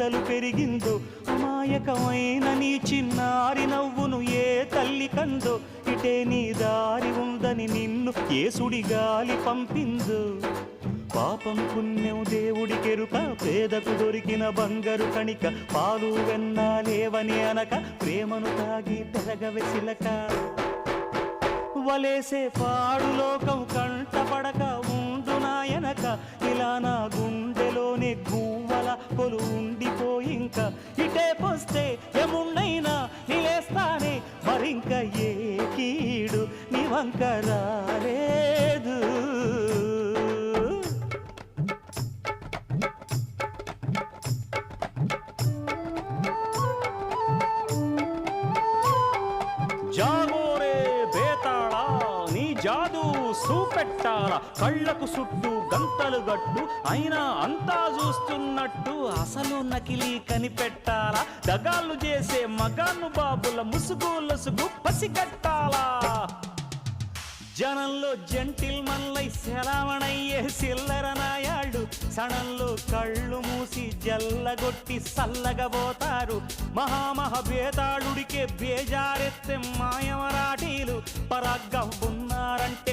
ఎంతలు పెరిగిందో అమాయకమైన నీ చిన్నారి నవ్వును ఏ తల్లి కందో ఇటే నీ దారి ఉందని నిన్ను ఏ సుడిగాలి పంపిందో పాపం పుణ్యం దేవుడికెరుక పేదకు దొరికిన బంగారు కణిక పాలు వెన్నాలేవని అనక ప్రేమను తాగి పెరగవెసిలక వలేసే పాడు లోకం కంటపడక ఉండు నాయనక ఇలా నా గుండెలోనే గువ్వల కొలు ఉండిపోయింక ఇటే పోస్తే ఎమున్నైనా నిలేస్తానే మరింక ఏ కీడు నీ వంక రాలేదు జాగోరే బేతాళా నీ జాదు సూపెట్టాల కళ్ళకు చుట్టూ గంతలు గట్టు అయినా అంతా చూస్తున్నట్టు అసలు నకిలీ కనిపెట్టాలా దగాళ్ళు చేసే మగాను బాబుల ముసుగు లొసుగు పసిగట్టాలా జనంలో జంటిల్ మల్లై శరవణయ్యే సిల్లర నాయాళ్ళు సణంలో కళ్ళు మూసి జల్లగొట్టి సల్లగబోతారు మహామహబేతాళుడికే బేజారెత్తే మాయమరాఠీలు పరాగ్గా ఉన్నారంటే